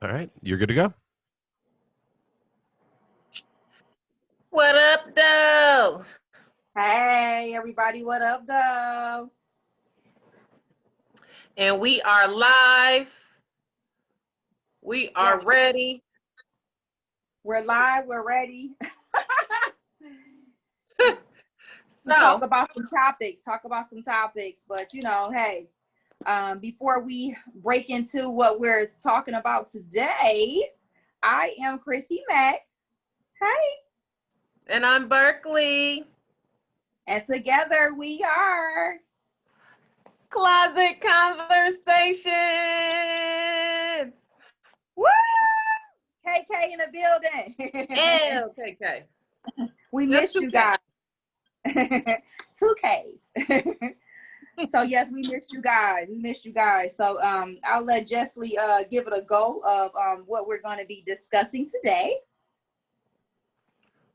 All right, you're good to go. What up, though? Hey, everybody, what up, though? And we are live. We are ready. We're live, we're ready. So, talk about some topics, but hey, before we break into what we're talking about today, I am Chrissy Mack. Hey. And I'm Berkeley. And together we are Closet Conversationz. Woo! KK in the building. LKK. We missed you guys. 2K. So yes, we missed you guys. So I'll let Jessley give it a go of what we're going to be discussing today.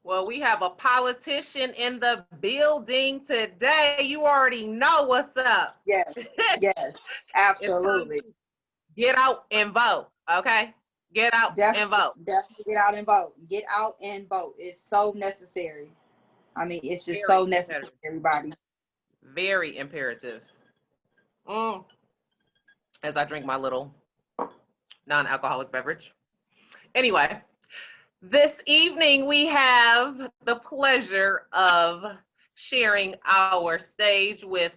Well, we have a politician in the building today. You already know what's up. Yes, absolutely. Get out and vote, okay? Get out and vote. Definitely get out and vote. Get out and vote. It's so necessary. I mean, it's just Very so necessary, everybody. Very imperative. As I drink my little non-alcoholic beverage. Anyway, this evening we have the pleasure of sharing our stage with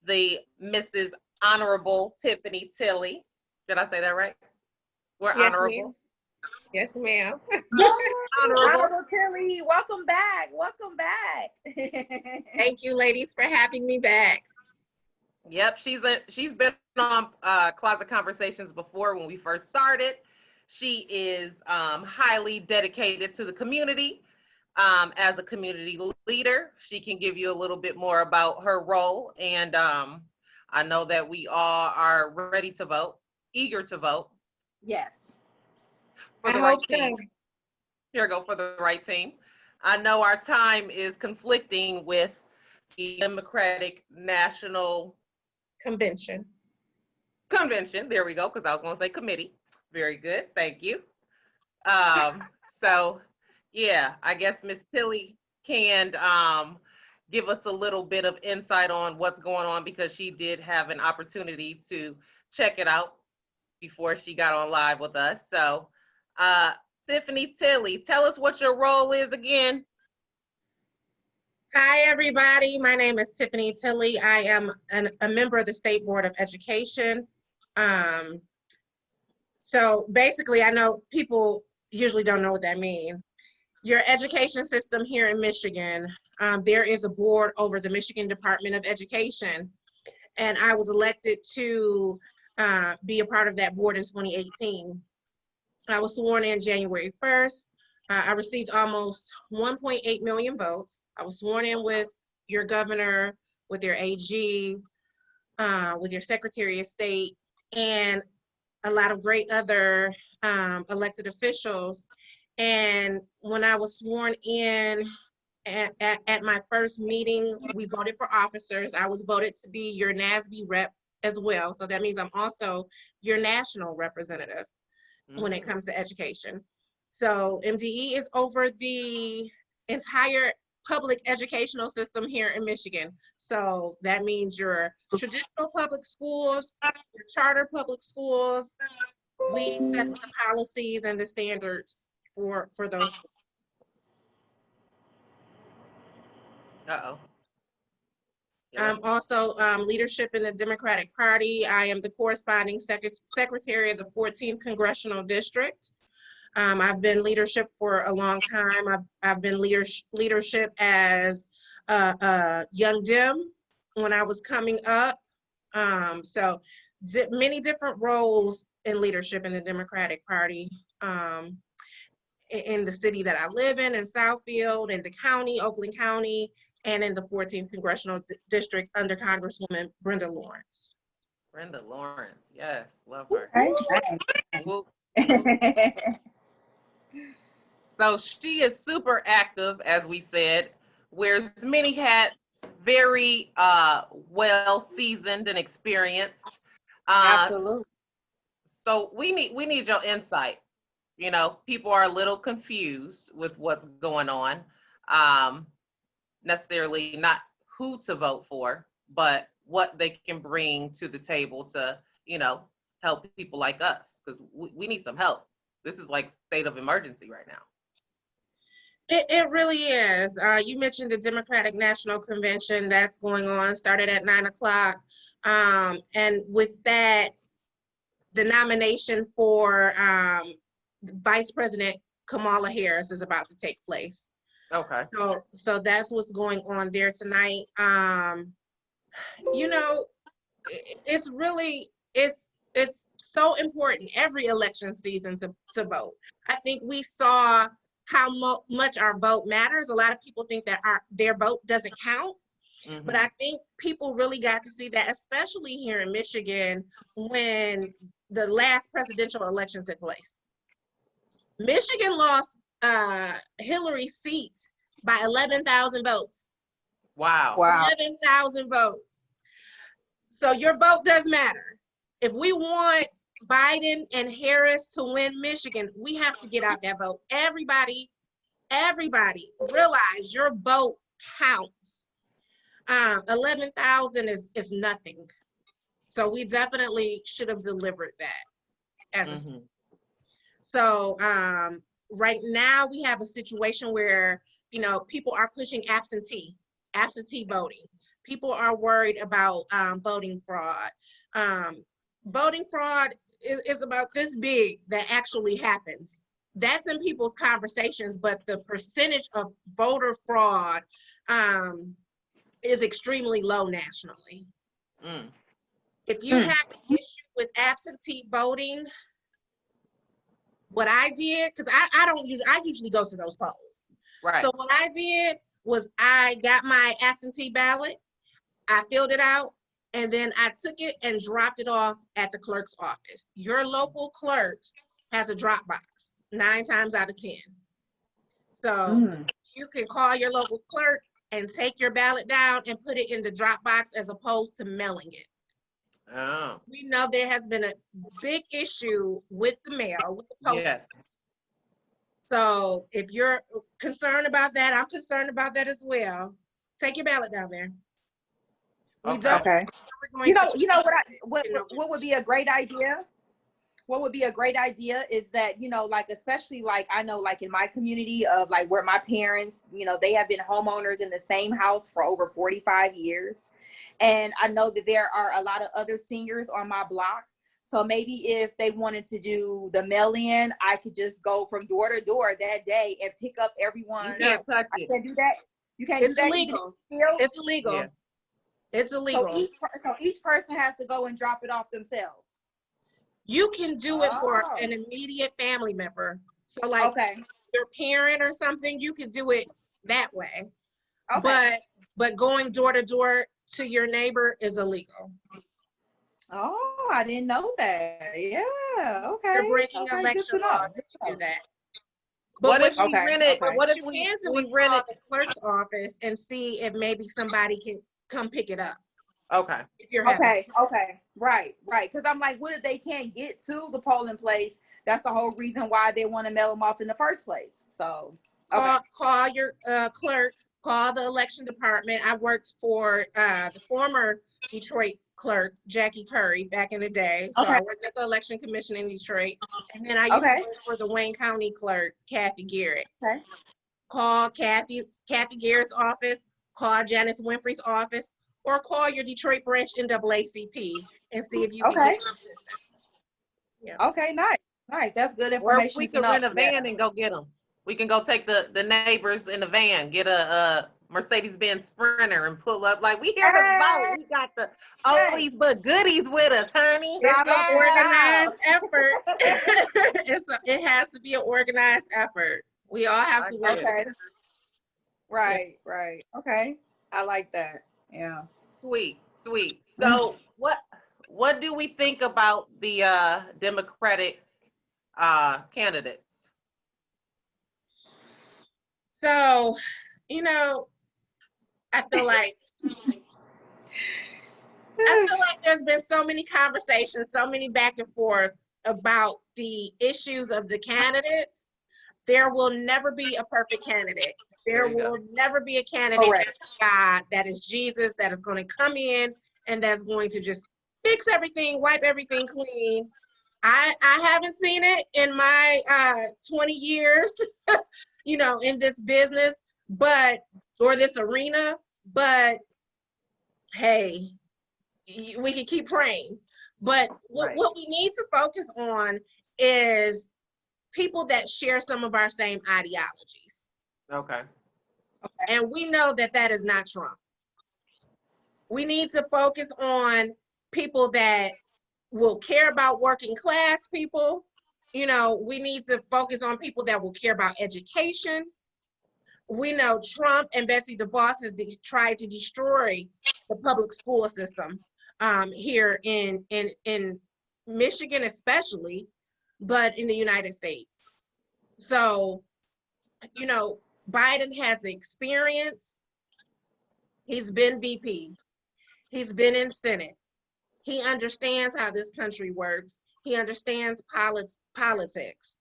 the Mrs. Honorable Tiffany Tilley. Did I say that right? We're yes, honorable. Ma'am. Yes, ma'am. Honorable Tilley, welcome back. Thank you, ladies, for having me back. Yep, she's been on Closet Conversationz before when we first started. She is highly dedicated to the community as a community leader. She can give you a little bit more about her role, and I know that we all are ready to vote, eager to vote. Yes. For the right team. Here we go, for the right team. I know our time is conflicting with the Democratic National Convention. There we go, because I was going to say committee. Very good. Thank you. So, yeah, I guess Ms. Tilley can give us a little bit of insight on what's going on, because she did have an opportunity to check it out before she got on live with us. So, Tiffany Tilley, tell us what your role is again. Hi, everybody. My name is Tiffany Tilley. I am a member of the State Board of Education. So basically, I know people usually don't know what that means. Your education system here in Michigan, there is a board over the Michigan Department of Education, and I was elected to be a part of that board in 2018. I was sworn in January 1st. I received almost 1.8 million votes. I was sworn in with your governor, with your AG, with your Secretary of State, and a lot of great other elected officials. And when I was sworn in at my first meeting, we voted for officers. I was voted to be your NASB rep as well. So that means I'm also your national representative when it comes to education. So MDE is over the entire public educational system here in Michigan. So that means your traditional public schools, your charter public schools. We set the policies and the standards for those schools. Uh-oh. Also, leadership in the Democratic Party. I am the corresponding secretary of the 14th Congressional District. I've been leadership for a long time. I've been leadership as a young Dem when I was coming up. So many different roles in leadership in the Democratic Party. In the city that I live in Southfield, in the county, Oakland County, and in the 14th Congressional District under Congresswoman Brenda Lawrence. Brenda Lawrence, yes, love her. So she is super active, as we said, wears many hats, very well seasoned and experienced. Absolutely. So we need your insight. You know, people are a little confused with what's going on. Necessarily not who to vote for, but what they can bring to the table to, you know, help people like us, because we need some help. This is like state of emergency right now. It really is. You mentioned the Democratic National Convention that's going on, started at 9 o'clock. And with that, the nomination for Vice President Kamala Harris is about to take place. Okay. So that's what's going on there tonight. You know, it's really, it's so important every election season to vote. I think we saw how much our vote matters. A lot of people think that their vote doesn't count, but I think people really got to see that, especially here in Michigan, when the last presidential election took place. Michigan lost Hillary's seat by 11,000 votes. Wow. 11,000 votes. So your vote does matter. If we want Biden and Harris to win Michigan, we have to get out that vote. Everybody realize your vote counts. 11,000 is nothing. So we definitely should have delivered that as a So right now we have a situation where, you know, people are pushing absentee voting. People are worried about voting fraud. Voting fraud is about this big that actually happens. That's in people's conversations, but the percentage of voter fraud is extremely low nationally. If you have an issue with absentee voting, what I did, because I usually go to those polls. Right. So what I did was I got my absentee ballot, I filled it out, and then I took it and dropped it off at the clerk's office. Your local clerk has a drop box 9 times out of 10. So you can call your local clerk and take your ballot down and put it in the drop box as opposed to mailing it. Oh. We know there has been a big issue with the mail, with the post. Yes. So if you're concerned about that, I'm concerned about that as well. Take your ballot down there. Okay. You know what would be a great idea? What would be a great idea is that, you know, like, especially like, I know like in my community of like where my parents, you know, they have been homeowners in the same house for over 45 years. And I know that there are a lot of other seniors on my block. So maybe if they wanted to do the mail-in, I could just go from door to door that day and pick up everyone. You can't touch it. I can't do that. You can't It's do that. illegal. It's illegal. Yeah. It's illegal. So each person has to go and drop it off themselves. You can do it for an immediate family member. So like your parent or something, you can do it that way. Okay. But going door to door to your neighbor is illegal. Oh, I didn't know that. Yeah. Okay. You're breaking election law to do that. But what if we rented? What if we can do is call the clerk's office and see if maybe somebody can come pick it up. Okay. If you're Right. Because I'm like, what if they can't get to the polling place? That's the whole reason why they want to mail them off in the first place. So call your clerk, call the election department. I worked for the former Detroit clerk, Jackie Curry, back in the day. So I worked at the election commission in Detroit. And then I used to work for the Wayne County clerk, Kathy Garrett. Okay. Call Kathy Garrett's office, call Janice Winfrey's office, or call your Detroit branch NAACP and see if you can get assistance. Yeah. Okay, nice. That's good information. Or we can rent a van and go get them. We can go take the neighbors in the van, get a Mercedes-Benz Sprinter and pull up like, we here to vote. We got the oldies but goodies with us, honey. It's an organized effort. It has to be an organized effort. We all have to work together. Right. Okay. I like that. Yeah. Sweet. So what do we think about the Democratic candidates? So, you know, I feel like there's been so many conversations, so many back and forth about the issues of the candidates, there will never be a perfect candidate. There will never be a candidate that is Jesus, that is going to come in and that's going to just fix everything, wipe everything clean. I haven't seen it in my 20 years, in this business, or this arena, but hey, we can keep praying. But what we need to focus on is people that share some of our same ideologies. Okay. And we know that is not Trump. We need to focus on people that will care about working class people. We need to focus on people that will care about education. We know Trump and Betsy DeVos has tried to destroy the public school system here in Michigan especially, but in the United States. So, Biden has experience. He's been VP. He's been in Senate. He understands how this country works. He understands politics.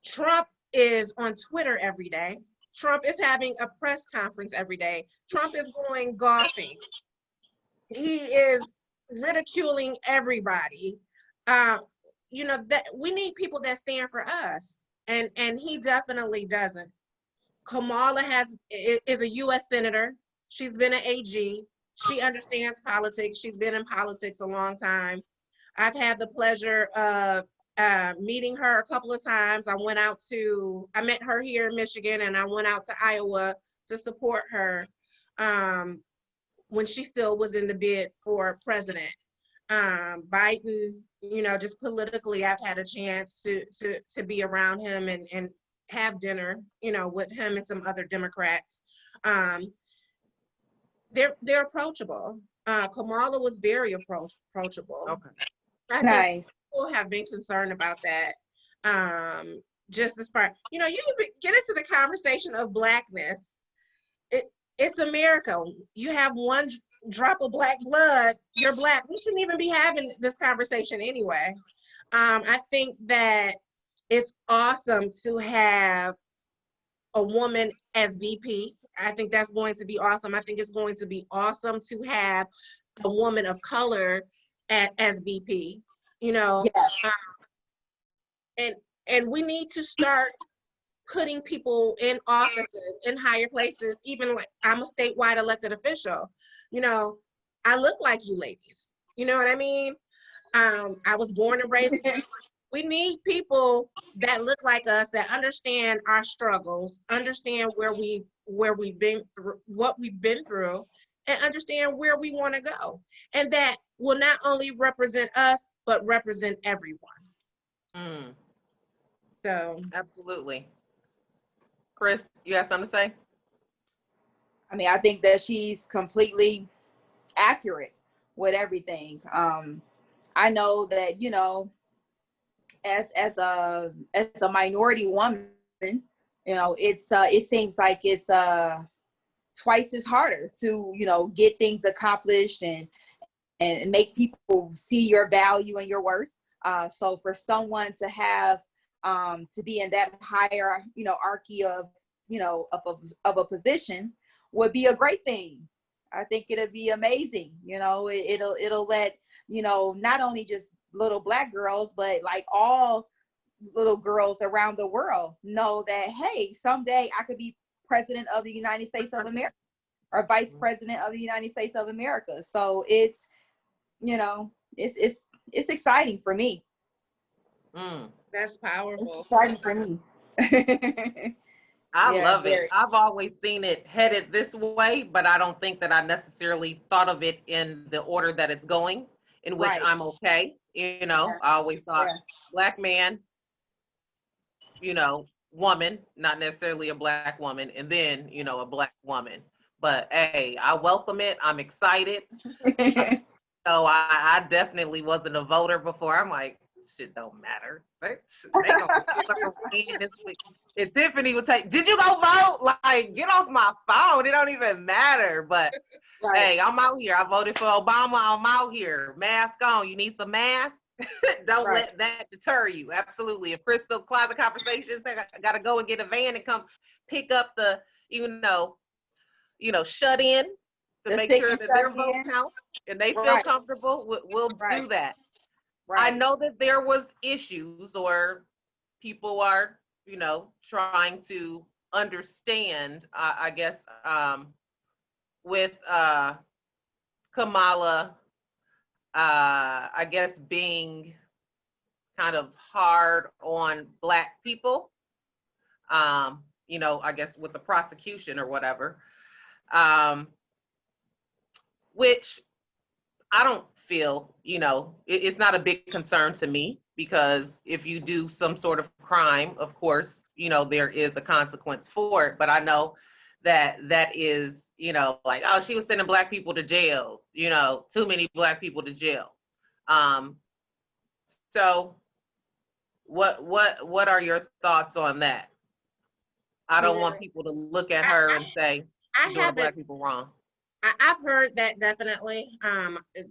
Trump is on Twitter every day. Trump is having a press conference every day. Trump is going golfing. He is ridiculing everybody. That we need people that stand for us, and he definitely doesn't. Kamala is a U.S. senator. She's been an AG. She understands politics. She's been in politics a long time. I've had the pleasure of meeting her a couple of times. I met her here in Michigan, and I went out to Iowa to support her when she still was in the bid for president. Biden, just politically, I've had a chance to be around him and have dinner, with him and some other Democrats. They're approachable. Kamala was very approachable. Okay. I think people have been concerned about that. Just as far, you get into the conversation of Blackness. It's America. You have one drop of Black blood, you're Black. We shouldn't even be having this conversation anyway. I think that it's awesome to have a woman as VP. I think that's going to be awesome. I think it's going to be awesome to have a woman of color as VP, yes. And we need to start putting people in offices, in higher places, even like I'm a statewide elected official. I look like you ladies. You know what I mean? I was born and raised in We need people that look like us, that understand our struggles, understand where we've been through, what we've been through, and understand where we want to go. And that will not only represent us, but represent everyone. Mm. So. Absolutely. Chris, you have something to say? I think that she's completely accurate with everything. I know that, as a minority woman, it seems like it's twice as harder to, get things accomplished and make people see your value and your worth. So for someone to have to be in that higher, hierarchy of a position would be a great thing. I think it'll be amazing. It'll let, not only just little Black girls, but like all little girls around the world know that, hey, someday I could be president of the United States of America or vice president of the United States of America. So it's exciting for me. That's powerful. It's exciting for me. I love it. I've always seen it headed this way, but I don't think that I necessarily thought of it in the order that it's going, in which I'm okay. I always thought Black man, woman, not necessarily a Black woman, and then, a Black woman. But hey, I welcome it. I'm excited. So I definitely wasn't a voter before. I'm like, shit don't matter. They gonna win this week. And Tiffany would did you go vote? Like, get off my phone. It don't even matter. But hey, I'm out here. I voted for Obama. I'm out here. Mask on. You need some masks? Don't Right. let that deter you. Absolutely. If Crystal Closet Conversations, I got to go and get a van and come pick up the, shut in to The make sick sure and that shut their vote in. counts and they feel Right. comfortable, we'll Right. do that. I Right. know that there was issues or people are, trying to understand, I guess, with Kamala, I guess being kind of hard on Black people, I guess with the prosecution or whatever, which I don't feel, it's not a big concern to me, because if you do some sort of crime, of course, there is a consequence for it. But I know that is, like, oh, she was sending Black people to jail, too many Black people to jail. So what are your thoughts on that? I don't want people to look at her and say I she's doing the haven't. Black people wrong. I've heard that definitely.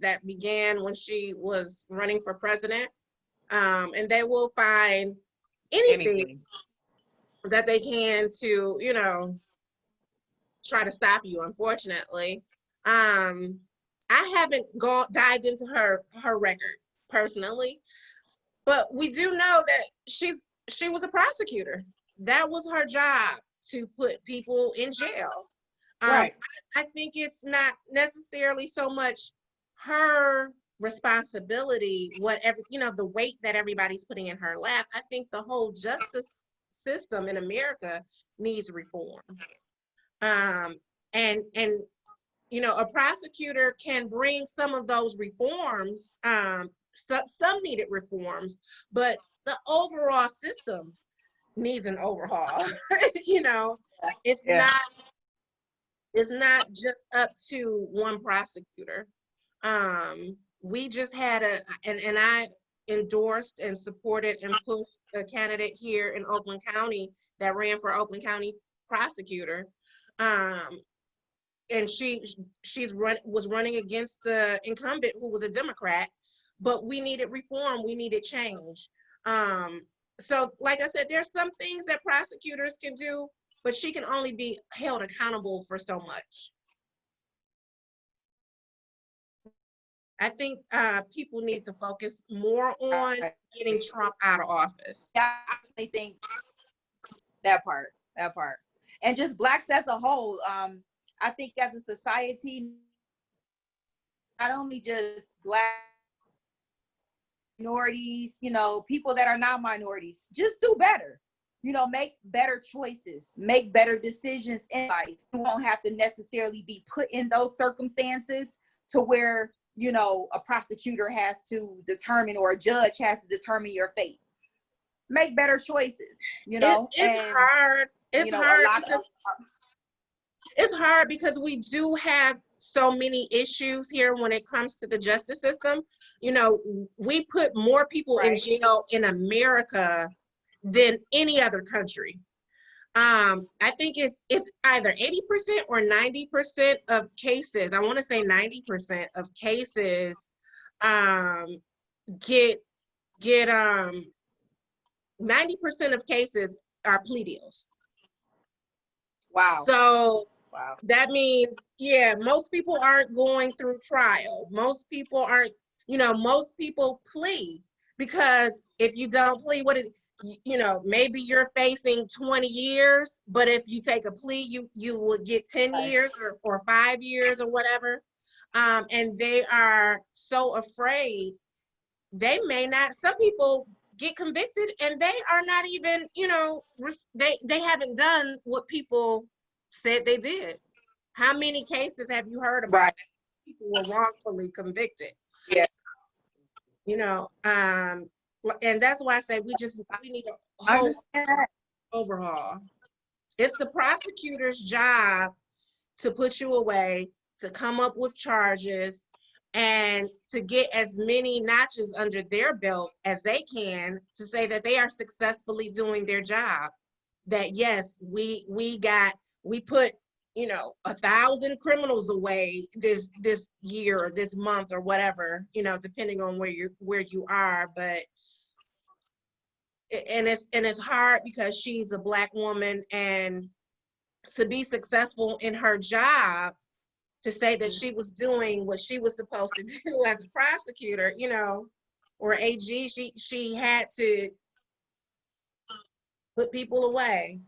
That began when she was running for president. And they will find anything that they can to, try to stop you, unfortunately. I haven't dived into her record personally, but we do know that she was a prosecutor. That was her job, to put people in jail. Right. I think it's not necessarily so much her responsibility, the weight that everybody's putting in her lap. I think the whole justice system in America needs reform. And a prosecutor can bring some of those reforms, some needed reforms, but the overall system needs an overhaul. It's Yeah. not just up to one prosecutor. We just had and I endorsed and supported and pushed a candidate here in Oakland County that ran for Oakland County prosecutor. And was running against the incumbent, who was a Democrat, but we needed reform, we needed change. So like I said, there's some things that prosecutors can do, but she can only be held accountable for so much. I think people need to focus more on getting Trump out of office. Yeah, I actually think that part. And just Blacks as a whole, I think as a society, not only just Black minorities, people that are not minorities, just do better. Make better choices, make better decisions in life. You won't have to necessarily be put in those circumstances to where, a prosecutor has to determine, or a judge has to determine your fate. Make better choices, It's hard. It's hard. It's hard because we do have so many issues here when it comes to the justice system. We put more people in jail in America than any other country. I think it's either 80% or 90% of cases. I want to say 90% of cases get 90% of cases are plea deals. Wow. So that means, most people aren't going through trial. Most people aren't, most people plea, because if you don't plea, maybe you're facing 20 years, but if you take a plea, you will get 10 years or 5 years or whatever. And they are so afraid, they may not, some people get convicted and they are not even, they haven't done what people said they did. How many cases have you heard about that people were wrongfully convicted? Yes. And that's why I say we need a whole overhaul. It's the prosecutor's job to put you away, to come up with charges, and to get as many notches under their belt as they can to say that they are successfully doing their job. That yes, we put 1,000 criminals away this year or this month or whatever, depending on where you are. But it's hard because she's a Black woman, and to be successful in her job, to say that she was doing what she was supposed to do as a prosecutor, or AG, she had to put people away.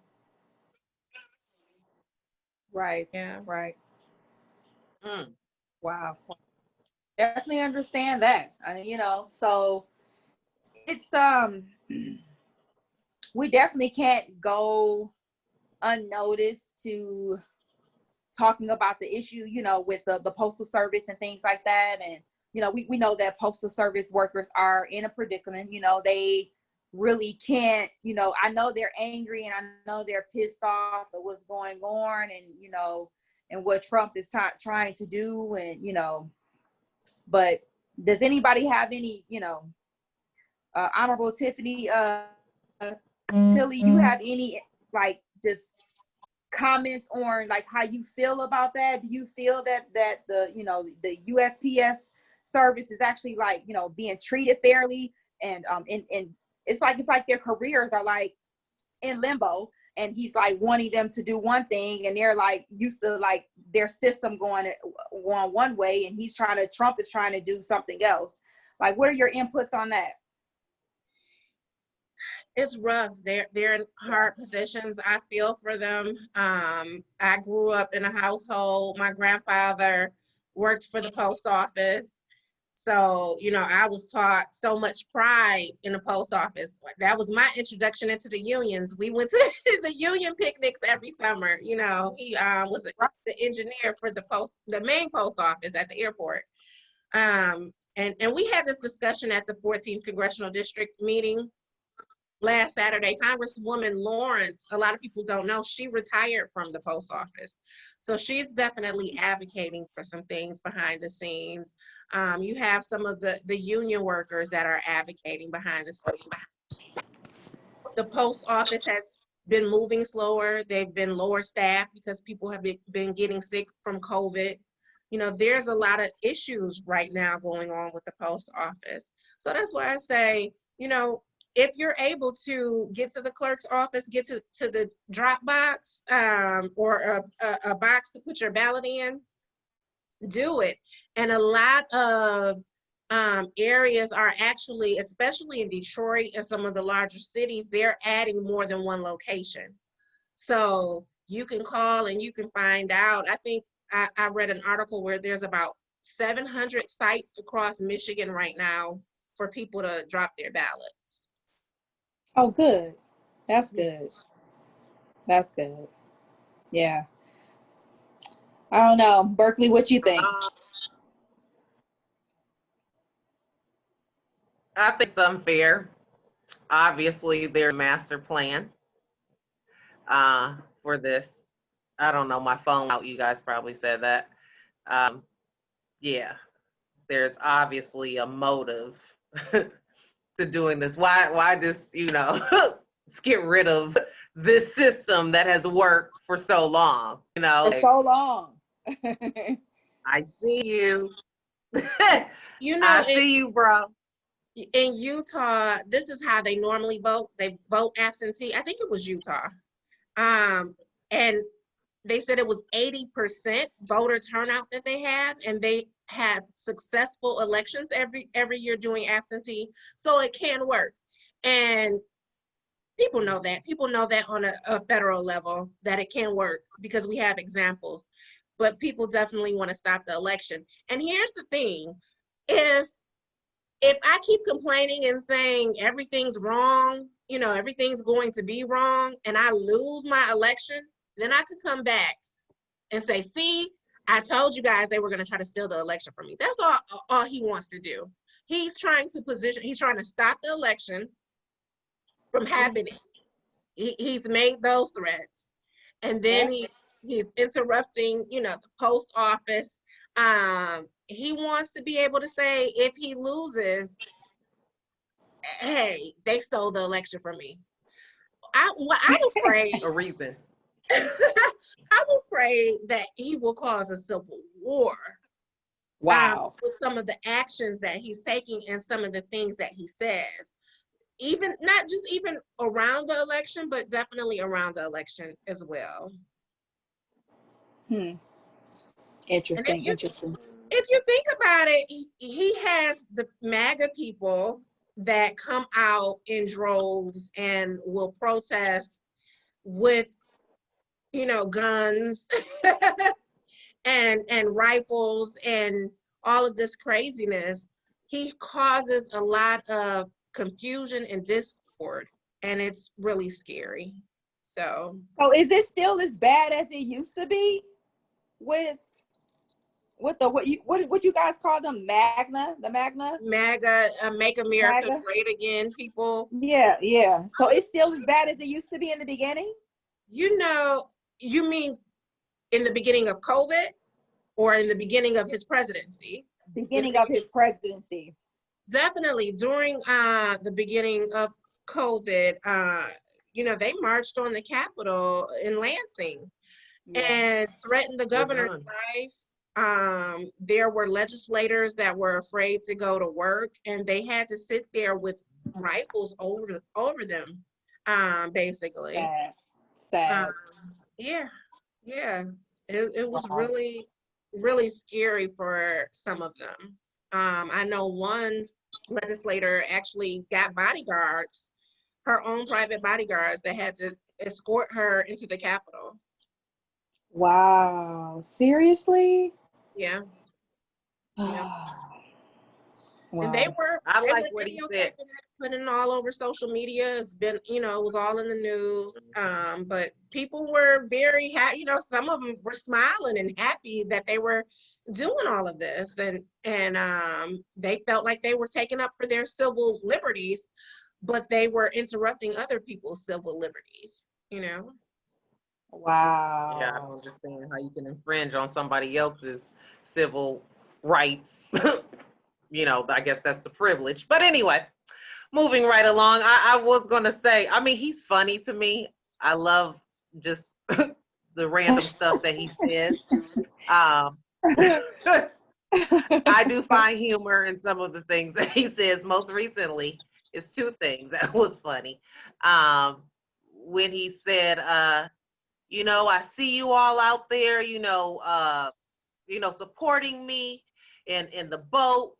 Right. Yeah. Right. Wow. Definitely understand that. So it's we definitely can't go unnoticed to talking about the issue, with the postal service and things like that. And we know that postal service workers are in a predicament. They really can't, I know they're angry, and I know they're pissed off at what's going on, and and what Trump is trying to do. And but does anybody have any, Honorable Tiffany, Tilly, you have any just comments on how you feel about that? Do you feel that the USPS service is actually being treated fairly, and it's like their careers are in limbo, and he's wanting them to do one thing, and they're used to their system going one way, and Trump is trying to do something else. What are your inputs on that? It's rough. They're in hard positions. I feel for them. I grew up in a household. My grandfather worked for the post office. So, I was taught so much pride in the post office. That was my introduction into the unions. We went to the union picnics every summer. He was the engineer for the main post office at the airport. And we had this discussion at the 14th Congressional District meeting last Saturday. Congresswoman Lawrence, a lot of people don't know, she retired from the post office. So she's definitely advocating for some things behind the scenes. You have some of the union workers that are advocating behind the scenes. The post office has been moving slower. They've been lower staffed because people have been getting sick from COVID. There's a lot of issues right now going on with the post office. So that's why I say, if you're able to get to the clerk's office, get to the drop box, or a box to put your ballot in, do it. And a lot of areas are actually, especially in Detroit and some of the larger cities, they're adding more than one location. So you can call and you can find out. I think I read an article where there's about 700 sites across Michigan right now for people to drop their ballots. Oh, good. That's good. That's good. Yeah. I don't know. Berkeley, what you think? I think it's unfair. Obviously, there's a master plan for this. I don't know, my phone out, you guys probably said that. Yeah, there's obviously a motive to doing this. Why just, let's get rid of this system that has worked for so long, For so long. I see you. I see you, bro. In Utah, this is how they normally vote. They vote absentee. I think it was Utah. And they said it was 80% voter turnout that they have, and they have successful elections every year doing absentee. So it can work. And people know that. People know that on a federal level, that it can work because we have examples. But people definitely want to stop the election. And here's the thing. If I keep complaining and saying everything's wrong, everything's going to be wrong, and I lose my election, then I could come back and say, see, I told you guys they were going to try to steal the election from me. That's all he wants to do. He's trying to stop the election from happening. He's made those threats. And then he's interrupting, the post office. He wants to be able to say, if he loses, hey, they stole the election from me. I'm afraid. A reason. I'm afraid that he will cause a civil war. Wow. With some of the actions that he's taking and some of the things that he says. Even not just even around the election, but definitely around the election as well. And Interesting. if you think about it, he has the MAGA people that come out in droves and will protest with, guns and rifles and all of this craziness. He causes a lot of confusion and discord, and it's really scary. So is it still as bad as it used to be with the what you guys call them, the MAGA, Make America MAGA? Great Again people? Yeah. So it's still as bad as it used to be in the beginning? You mean in the beginning of COVID or in the beginning of his presidency? Beginning of his presidency. Definitely during the beginning of COVID, they marched on the Capitol in Lansing and threatened the governor's life. There were legislators that were afraid to go to work, and they had to sit there with rifles over them, basically. Sad. Yeah. It was really, really scary for some of them. I know one legislator actually got bodyguards, her own private bodyguards that had to escort her into the Capitol. Wow. Seriously? Yeah. Wow. And they were what he said. putting it all over social media. It's been, it was all in the news. But people were very happy, some of them were smiling and happy that they were doing all of this. And they felt like they were taking up for their civil liberties, but they were interrupting other people's civil liberties, Wow. Yeah, I don't understand how you can infringe on somebody else's civil rights. I guess that's the privilege. But anyway, moving right along, I was going to say, he's funny to me. I love just the random stuff that he says. I do find humor in some of the things that he says. Most recently, it's two things that was funny. When he said, I see you all out there, supporting me in the boats.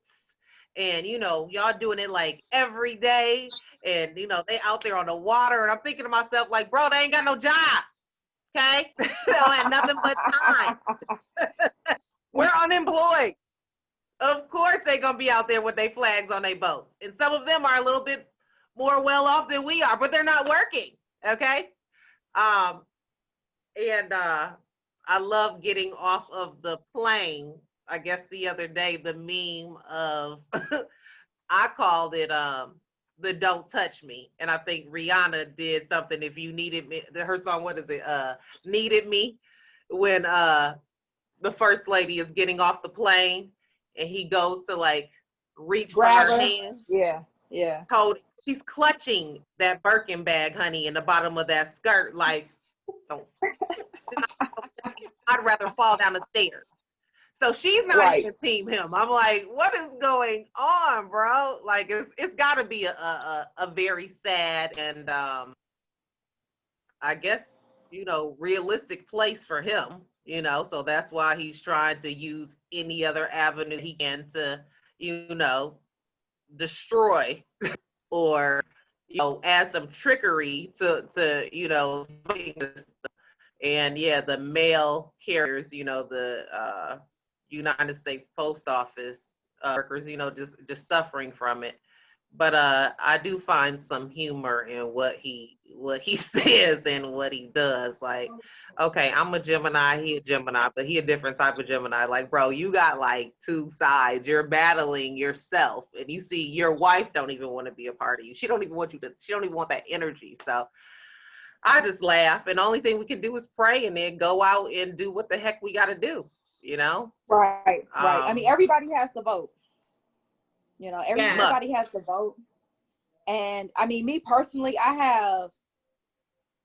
And, y'all doing it like every day. And, they out there on the water. And I'm thinking to myself, like, bro, they ain't got no job. Okay? They don't have nothing but time. We're unemployed. Of course they going to be out there with their flags on their boat. And some of them are a little bit more well off than we are, but they're not working. Okay? And I love getting off of the plane. I guess the other day, the meme of, I called it the Don't Touch Me. And I think Rihanna did something, If You Needed Me, her song, what is it? Needed Me, when the first lady is getting off the plane and he goes to like reach for her hand. Yeah. She's clutching that Birkin bag, honey, in the bottom of that skirt. Like, don't. I'd rather fall down the stairs. So she's not even team him. I'm like, what is going on, bro? Like, it's got to be a very sad and I guess, realistic place for him, so that's why he's trying to use any other avenue he can to, destroy or, add some trickery to and yeah, the mail carriers, the United States Post Office workers, just suffering from it. But I do find some humor in what he says and what he does. Like, okay, I'm a Gemini, he a Gemini, but he a different type of Gemini. Like, bro, you got like two sides. You're battling yourself, and you see your wife don't even want to be a part of you. She don't even want that energy. So I just laugh, and the only thing we can do is pray and then go out and do what the heck we got to do, Right. Everybody has to vote. Everybody has to vote. And me personally, I have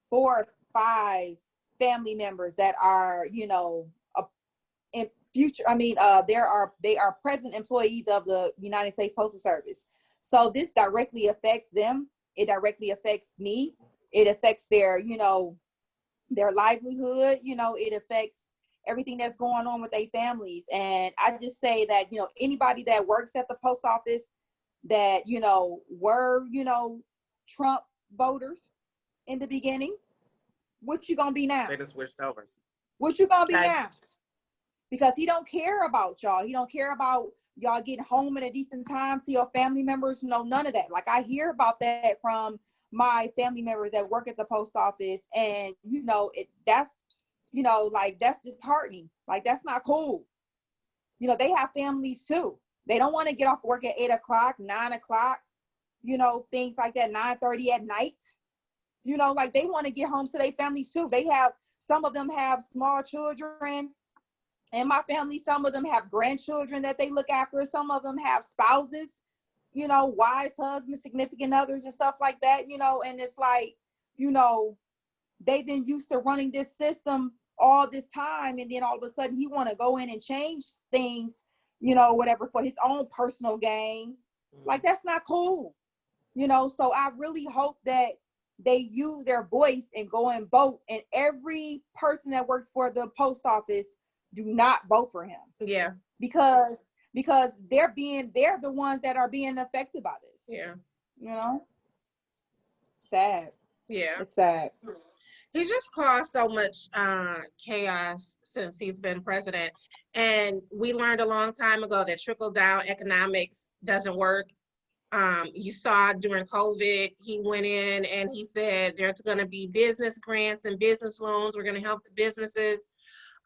4 or 5 family members that are, you know, in future, they are present employees of the United States Postal Service. So this directly affects them. It directly affects me. It affects their, you know, their livelihood. You know, it affects everything that's going on with their families. And I just say that, you know, anybody that works at the post office that, you know, were, you know, Trump voters in the beginning, what you gonna be now? They just switched over. What you gonna be Okay. now? Because he don't care about y'all. He don't care about y'all getting home at a decent time to your family members. No, none of that. Like, I hear about that from my family members that work at the post office, and you know, that's, you know, like, that's disheartening. Like, that's not cool. You know, they have families too. They don't want to get off work at 8 o'clock, 9 o'clock, you know, things like that, 9:30 at night. You know, like, they want to get home to their families too. Some of them have small children in my family. Some of them have grandchildren that they look after. Some of them have spouses, you know, wives, husbands, significant others and stuff like that, you know, and it's like, you know, they've been used to running this system all this time, and then all of a sudden he want to go in and change things, you know, whatever, for his own personal gain. Like, that's not cool, you know. So I really hope that they use their voice and go and vote, and every person that works for the post office do not vote for him. Yeah. Because they're the ones that are being affected by this. Yeah. You know? Sad. Yeah. It's sad. He's just caused so much chaos since he's been president. And we learned a long time ago that trickle-down economics doesn't work. You saw during COVID, he went in and he said there's going to be business grants and business loans. We're going to help the businesses.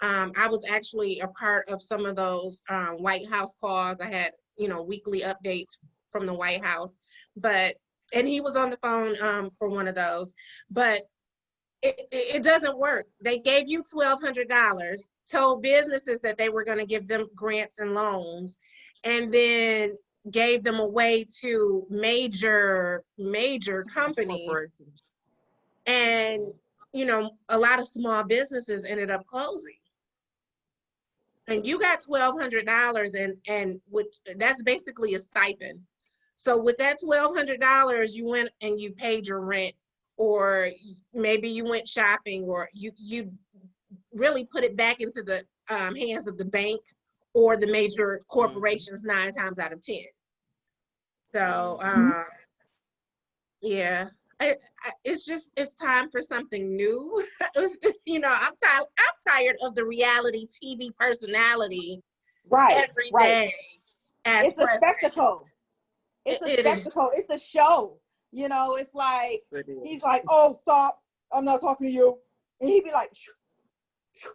I was actually a part of some of those White House calls. I had, you know, weekly updates from the White House, and he was on the phone for one of those, but it doesn't work. They gave you $1,200, told businesses that they were going to give them grants and loans, and then gave them away to major companies. And, you know, a lot of small businesses ended up closing. And you got $1,200, and that's basically a stipend. So with that $1,200, you went and you paid your rent, or maybe you went shopping, or you really put it back into the hands of the bank or the major corporations 9 times out of 10. So yeah, it's time for something new. You know, I'm tired of the reality TV personality every day. It's a spectacle. It's a spectacle. It's a show. You know, it's like, he's like, oh, stop, I'm not talking to you. And he'd be like, shoo, shoo.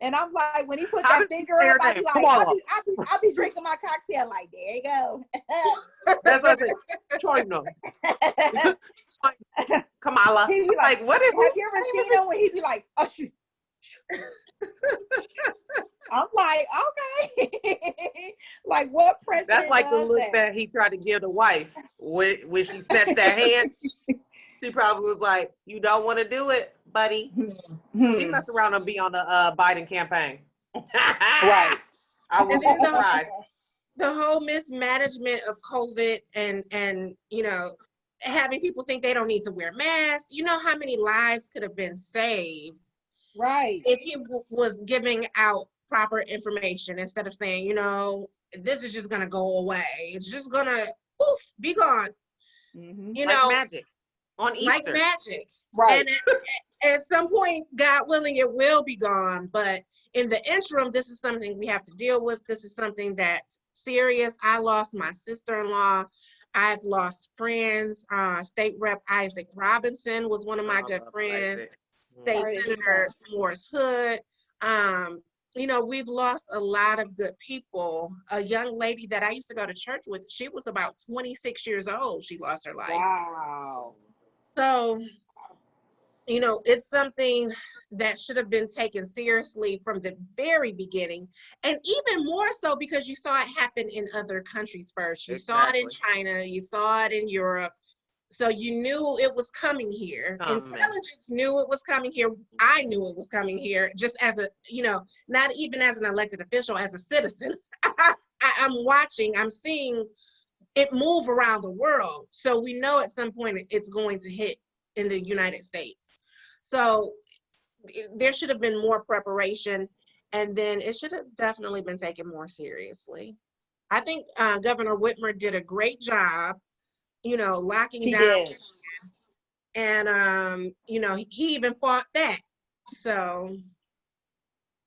And I'm like, when he put that finger up, I'd be like, I'll be drinking my cocktail like, there you go. That's what I said. Troy, no. Kamala. He'd be like, what is have you ever seen him when he'd be like, oh, shoo, shoo. I'm like, okay. Like, what president? That's like the look that? that he tried to give the wife when she snatched that hand. She probably was like, you don't want to do it, buddy. He messed around and be on the Biden campaign. Right. I would be surprised. The whole mismanagement of COVID and you know, having people think they don't need to wear masks. You know how many lives could have been saved, right, if he was giving out proper information instead of saying, you know, this is just gonna go away. It's just gonna be gone. You know, like magic on Easter. Like magic. Right. And at some point, God willing, it will be gone. But in the interim, this is something we have to deal with. This is something that's serious. I lost my sister-in-law. I've lost friends. State Rep Isaac Robinson was one of my good friends. State Senator Morris Hood. You know, we've lost a lot of good people. A young lady that I used to go to church with, she was about 26 years old. She lost her life. Wow. So, you know, it's something that should have been taken seriously from the very beginning. And even more so because you saw it happen in other countries first. You saw it in China, you saw it in Europe. So you knew it was coming here. Intelligence knew it was coming here. I knew it was coming here just as a, not even as an elected official, as a citizen. I'm watching, I'm seeing it move around the world. So we know at some point it's going to hit in the United States. So there should have been more preparation, and then it should have definitely been taken more seriously. I think Governor Whitmer did a great job, locking down. Did. And, he even fought that. So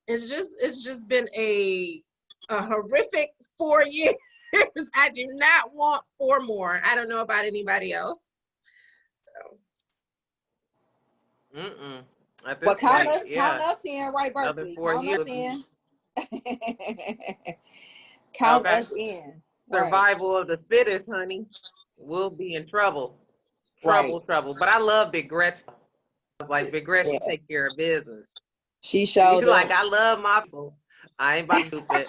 it's just been a horrific 4 years. I do not want 4 more. I don't know about anybody else. So. Well, count us in, right, Berkeley? Count us in. Count us in. Survival of the fittest, honey. We'll be in trouble. Trouble. But I love Big Gretchen. Like, Big Gretchen take care of business. She showed up. Like, I love my people. I ain't about to do that.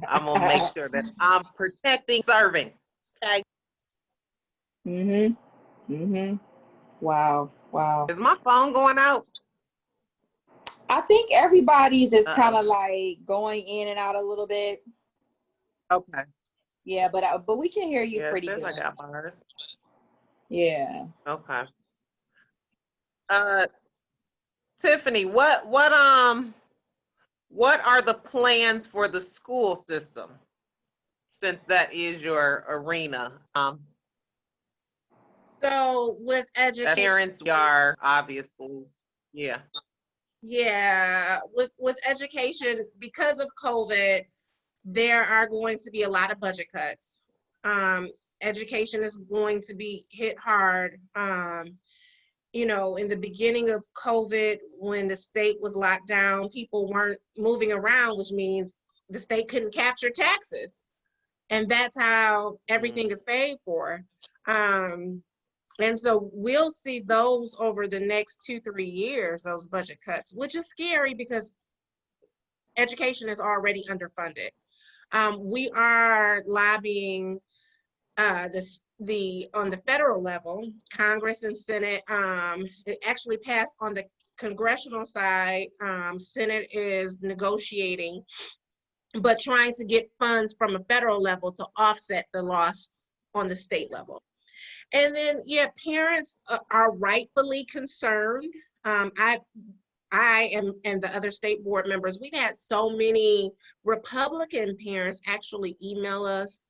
I'm going to make sure that I'm protecting, serving. Okay. Wow. Is my phone going out? I think everybody's is kind of like going in and out a little bit. Okay. Yeah, but we can hear you pretty good. I got bars. Yeah. Okay. Tiffany, what are the plans for the school system, since that is your arena? So with education, parents are obviously, yeah, with education, because of COVID, there are going to be a lot of budget cuts. Education is going to be hit hard. In the beginning of COVID, when the state was locked down, people weren't moving around, which means the state couldn't capture taxes. And that's how everything is paid for. And so we'll see those over the next 2-3 years, those budget cuts, which is scary because education is already underfunded. We are lobbying on the federal level, Congress and Senate. It actually passed on the congressional side. Senate is negotiating, but trying to get funds from a federal level to offset the loss on the state level. And then, parents are rightfully concerned. I and the other state board members, we've had so many Republican parents actually email us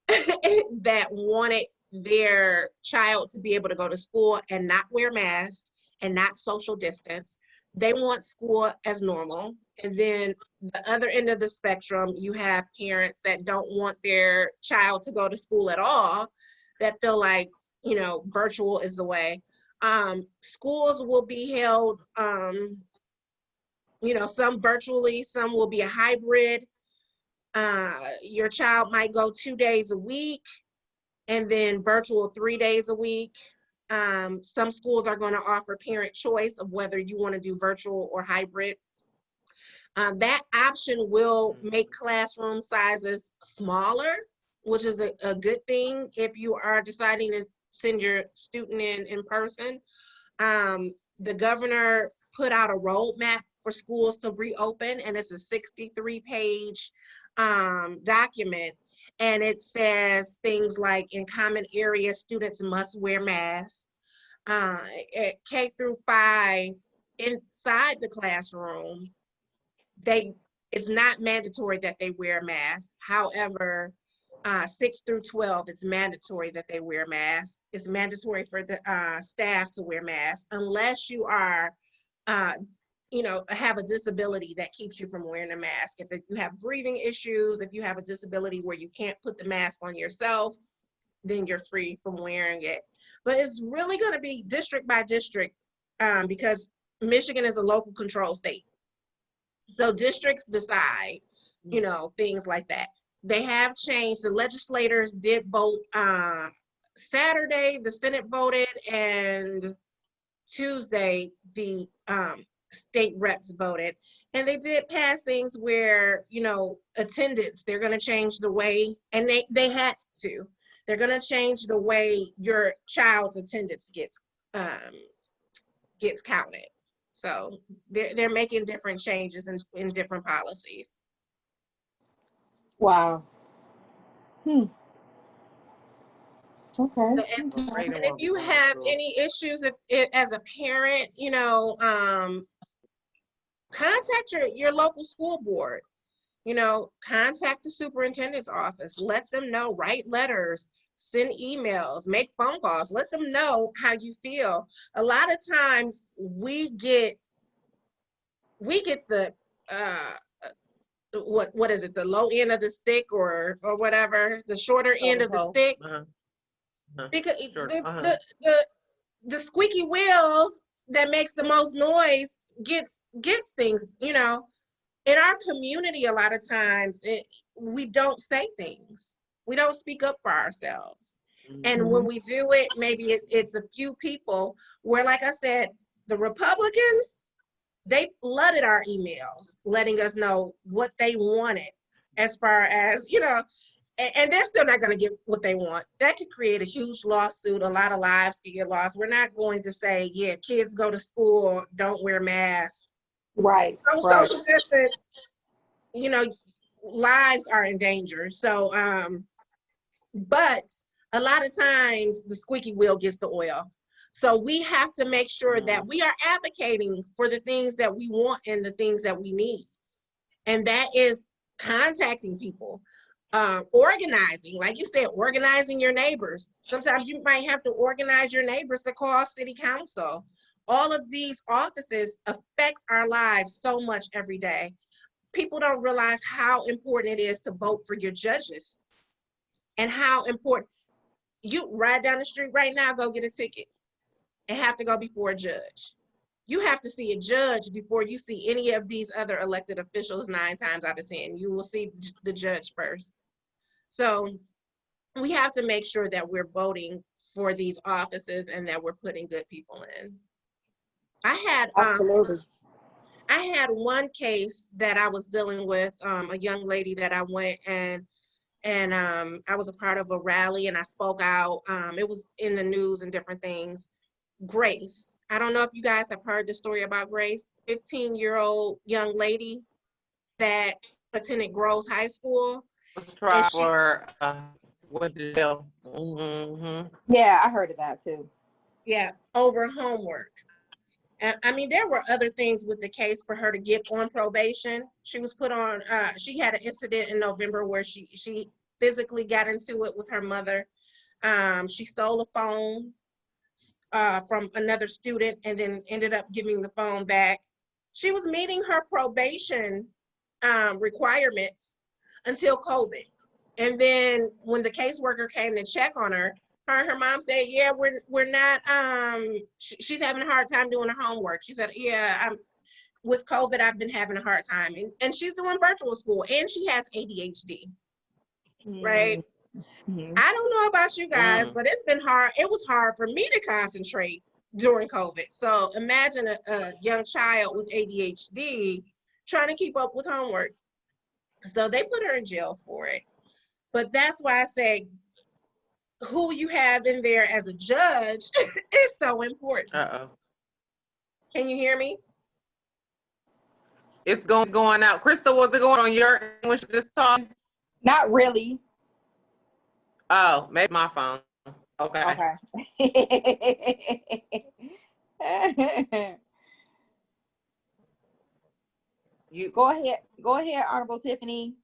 that wanted their child to be able to go to school and not wear masks and not social distance. They want school as normal. And then the other end of the spectrum, you have parents that don't want their child to go to school at all, that feel like, virtual is the way. Schools will be held, some virtually, some will be a hybrid. Your child might go 2 days a week and then virtual 3 days a week. Some schools are going to offer parent choice of whether you want to do virtual or hybrid. That option will make classroom sizes smaller, which is a good thing if you are deciding to send your student in person. The governor put out a roadmap for schools to reopen, and it's a 63-page document, and it says things like in common areas students must wear masks. At K-5 inside the classroom, it's not mandatory that they wear masks. However, 6-12, it's mandatory that they wear masks. It's mandatory for the staff to wear masks unless you are have a disability that keeps you from wearing a mask. If you have breathing issues, if you have a disability where you can't put the mask on yourself, then you're free from wearing it. But it's really going to be district by district because Michigan is a local control state. So districts decide, things like that. They have changed. The legislators did vote Saturday, the Senate voted, and Tuesday, the state reps voted. And they did pass things where, attendance, they're going to change the way, and they had to. They're going to change the way your child's attendance gets counted. So they're making different changes in different policies. Wow. Okay. So, and if you have any issues, if as a parent, contact your local school board. Contact the superintendent's office. Let them know. Write letters. Send emails. Make phone calls. Let them know how you feel. A lot of times we get the what is it? The low end of the stick or whatever, the shorter end of the stick. Because the squeaky wheel that makes the most noise gets things, in our community. A lot of times we don't say things. We don't speak up for ourselves. And when we do it, maybe it's a few people where, like I said, the Republicans, they flooded our emails letting us know what they wanted as far as, and they're still not going to get what they want. That could create a huge lawsuit. A lot of lives could get lost. We're not going to say, yeah, kids go to school, don't wear masks. Right. Social distance, lives are in danger. So, but a lot of times the squeaky wheel gets the oil. So we have to make sure that we are advocating for the things that we want and the things that we need. And that is contacting people. Organizing, like you said, organizing your neighbors. Sometimes you might have to organize your neighbors to call city council. All of these offices affect our lives so much every day. People don't realize how important it is to vote for your judges and how important. You ride down the street right now, go get a ticket and have to go before a judge. You have to see a judge before you see any of these other elected officials. 9 times out of 10, you will see the judge first. So we have to make sure that we're voting for these offices and that we're putting good people in. I had one case that I was dealing with, a young lady that I went and I was a part of a rally and I spoke out. It was in the news and different things. Grace, I don't know if you guys have heard the story about Grace, 15-year-old young lady that attended Groves High School. Yeah, I heard of that too. Yeah, over homework. I mean, there were other things with the case for her to get on probation. She was put on, she had an incident in November where she physically got into it with her mother. She stole a phone from another student and then ended up giving the phone back. She was meeting her probation requirements until COVID. And then when the caseworker came to check on her and her mom said, yeah, we're not, she's having a hard time doing her homework. She said, yeah, with COVID, I've been having a hard time. And she's doing virtual school and she has ADHD, right? I don't know about you guys, but it's been hard. It was hard for me to concentrate during COVID. So imagine a young child with ADHD trying to keep up with homework. So they put her in jail for it. But that's why I say who you have in there as a judge is so important. Can you hear me? It's going out. Crystal, was it going on your English this time? Not really. Oh, maybe my phone. Okay. You go ahead, Honorable Tiffany.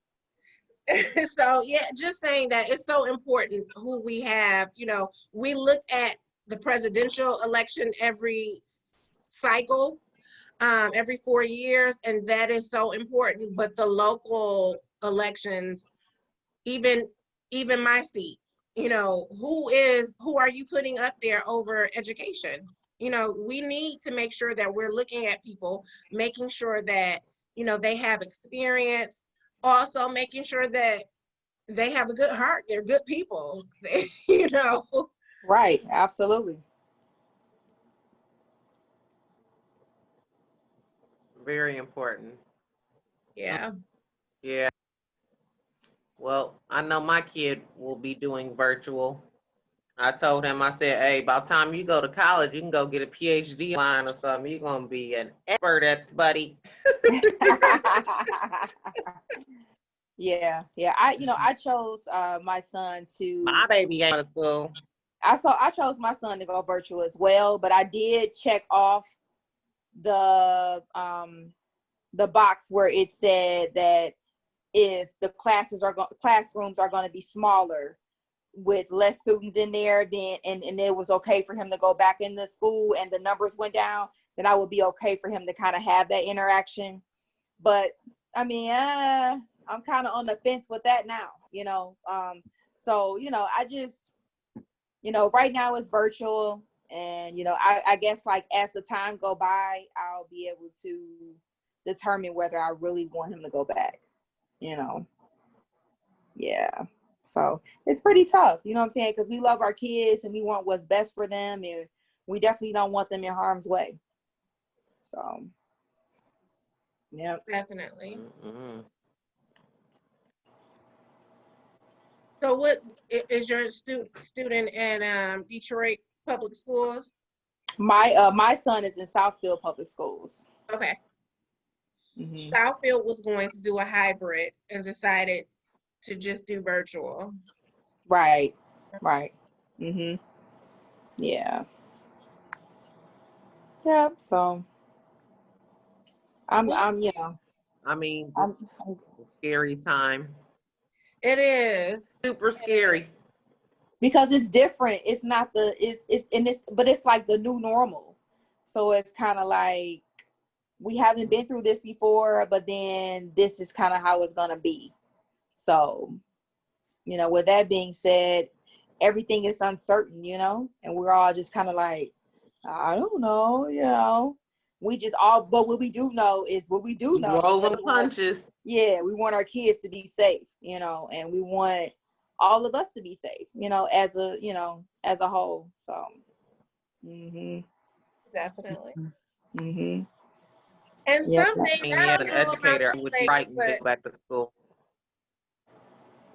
So yeah, just saying that it's so important who we have. We look at the presidential election every cycle, every 4 years, and that is so important. But the local elections, even my seat, who are you putting up there over education? We need to make sure that we're looking at people, making sure that they have experience. Also making sure that they have a good heart. They're good people, Right, absolutely. Very important. Yeah. Yeah. Well, I know my kid will be doing virtual. I told him, I said, hey, by the time you go to college, you can go get a PhD line or something. You're going to be an expert at, buddy. Yeah, yeah. I chose my son to. My baby ain't out of school. I chose my son to go virtual as well, but I did check off the box where it said that if the classrooms are going to be smaller with less students in there, then and it was okay for him to go back into school and the numbers went down, then I would be okay for him to kind of have that interaction. But I mean, I'm kind of on the fence with that now, so I just, right now it's virtual, and I guess like as the time go by, I'll be able to determine whether I really want him to go back. Yeah. So it's pretty tough, you know what I'm saying? Because we love our kids and we want what's best for them, and we definitely don't want them in harm's way. So, yeah. Definitely. Mm-hmm. So what is your student in Detroit Public Schools? My son is in Southfield Public Schools. Okay. Mm-hmm. Southfield was going to do a hybrid and decided to just do virtual. Right. Mm-hmm. Yeah. Yeah. So I'm I mean, I'm scary time. It is. Super scary. because it's different. It's not but it's like the new normal. So it's kind of like we haven't been through this before, but then this is kind of how it's gonna be. So, with that being said, everything is uncertain, and we're all just kind of like, I don't know. We just but what we do know is what we do know. Rolling punches. Yeah, we want our kids to be safe, and we want all of us to be safe, as a whole. So, Definitely. Mm-hmm. And Yep. some things Me I as don't an know about educator, I you would be ladies, frightened to but go back to school.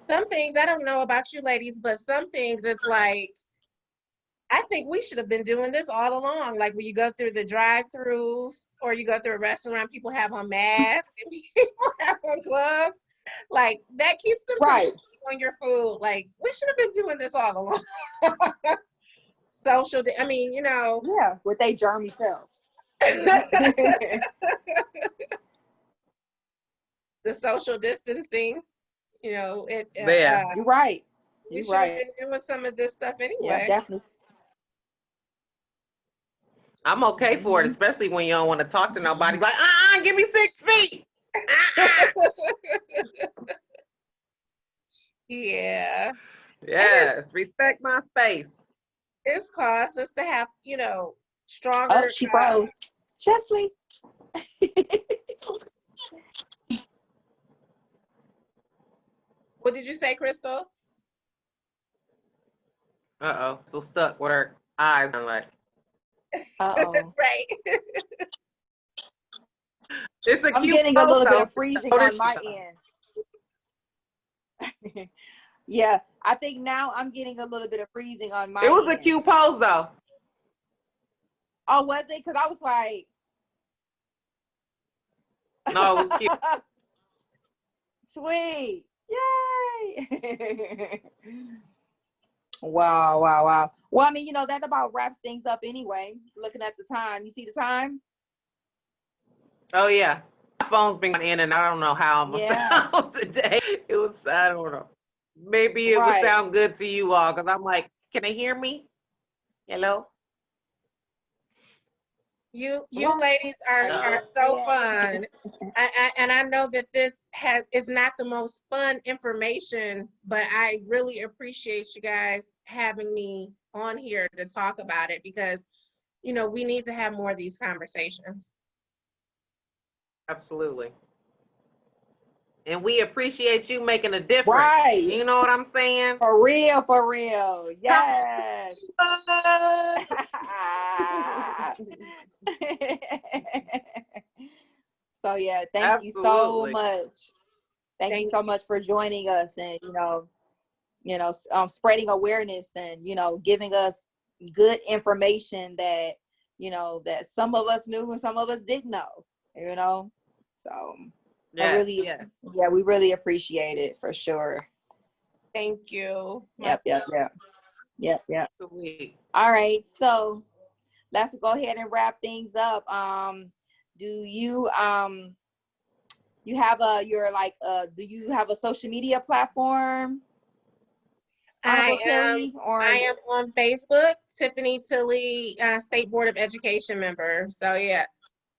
some things I don't know about you ladies, but some things it's like, I think we should have been doing this all along. Like when you go through the drive-throughs or you go through a restaurant, people have on masks and people have on gloves. Like that keeps them from Right. on your food. Like we should have been doing this all along. Yeah, with a germy self. The social distancing, it. Yeah. You're right. We You're should have right. been doing some of this stuff anyway. Yeah, definitely. I'm okay for it, especially when you don't want to talk to nobody. Like, give me 6 feet. Yeah. Yes, respect my space. It's caused us to have, stronger. Oh, she froze. Chesley. What did you say, Crystal? Uh-oh, so stuck with her eyes and like. Uh-oh. Right. It's a I'm cute getting a little bit photo. of freezing on my end. Yeah, I think now I'm getting a little bit of freezing on my end. It was a cute pose though. Oh, was it? Because I was like. No, it was cute. Sweet. Yay. Wow. Well, I mean, that about wraps things up anyway. Looking at the time. You see the time? Oh yeah. My phone's been in and I don't know how I'm gonna sound today. It was, I don't know. Maybe it would sound good to you all because I'm like, can they hear me? Hello? You ladies are so fun. I know that this is not the most fun information, but I really appreciate you guys having me on here to talk about it because, we need to have more of these conversations. Absolutely. And we appreciate you making a difference. Right. You know what I'm saying? For real. Yes. So yeah, thank you so much. Thank you so much for joining us, and spreading awareness, and giving us good information that that some of us knew and some of us didn't know. So we really appreciate it for sure. Thank you. Yep. Sweet. All right, so let's go ahead and wrap things up. Do you you have do you have a social media platform? I am on Facebook, Tiffany Tilley, State Board of Education member. So yeah,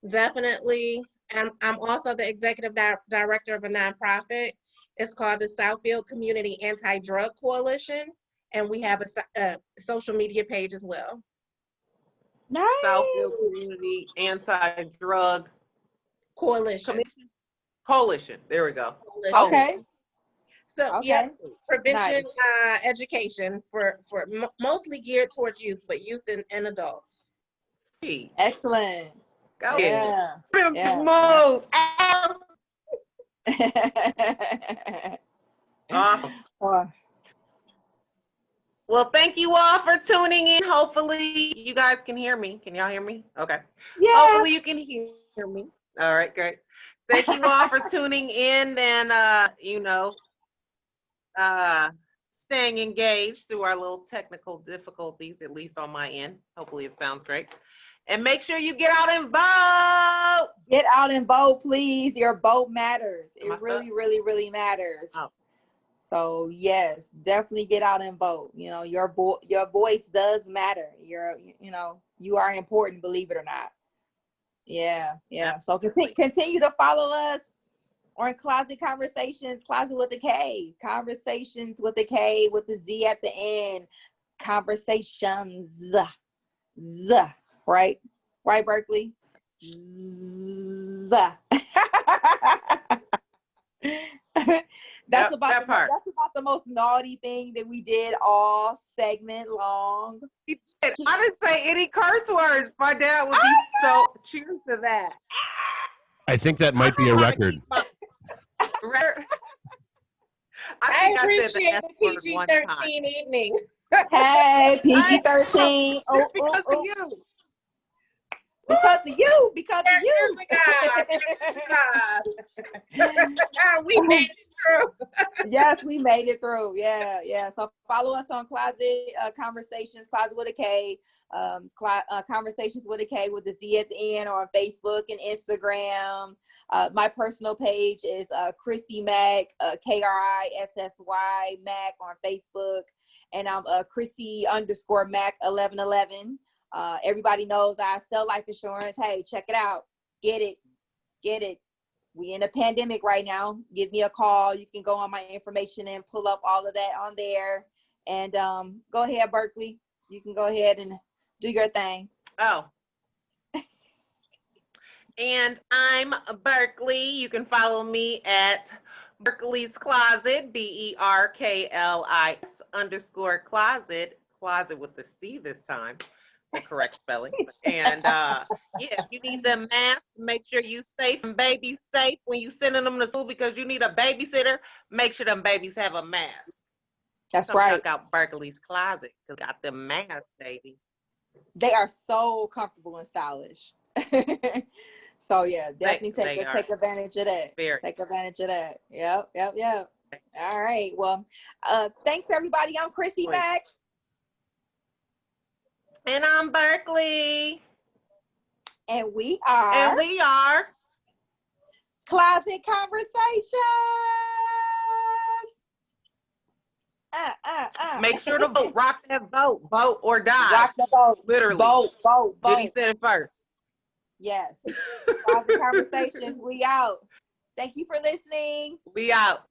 definitely. I'm also the executive director of a nonprofit. It's called the Southfield Community Anti-Drug Coalition, and we have a social media page as well. Nice. Southfield Community Anti-Drug Coalition. There we go. Coalition. Okay. So yeah, prevention education for mostly geared towards youth, but youth and adults. Excellent. Go. Yeah. Awesome. Well, thank you all for tuning in. Hopefully you guys can hear me. Can y'all hear me? Okay. Yeah. Hopefully you can hear me. All right, great. Thank you all for tuning in and staying engaged through our little technical difficulties, at least on my end. Hopefully it sounds great. And make sure you get out and vote. Get out and vote, please. Your vote matters. It really, really, really matters. Oh. So yes, definitely get out and vote. Your voice does matter. You are important, believe it or not. Yeah. So continue to follow us on Closet Conversations, Closet with a K, Conversations with a K with the Z at the end. Conversations, right, Berkeley. That's about the most naughty thing that we did all segment long. I didn't say any curse words. My dad would be so cheers to that. I think that might be a record. I appreciate the PG-13 evening. Hey, PG-13. Because of you. Because of you. Because of you. We made it through. Yes, we made it through. Yeah. So follow us on Closet Conversations, Closet with a K, Conversations with a K with the Z at the end, or on Facebook and Instagram. My personal page is Chrissy Mack, KRISSY Mack on Facebook, and I'm Chrissy_Mack 1111. Everybody knows I sell life insurance. Hey, check it out. Get it. We in a pandemic right now. Give me a call. You can go on my information and pull up all of that on there. And go ahead, Berkeley. You can go ahead and do your thing. Oh. And I'm Berkeley. You can follow me at Berkeley's Closet, BERKLIS_closet, closet with the C this time, the correct spelling. And if you need them masks, make sure you safe and babies safe when you sending them to school, because you need a babysitter. Make sure them babies have a mask. That's right. Check out Berkeley's Closet, because got them masks, baby. They are so comfortable and stylish. So yeah, definitely take advantage of that. Take advantage of that. Yep. All right. Well, thanks everybody. I'm Chrissy Mack. And I'm Berkeley. And we are Closet Conversations. Make sure to vote. Rock that vote. Vote or die. Rock the vote. Literally. Vote. Diddy said it first. Yes. Closet Conversations. We out. Thank you for listening. We out.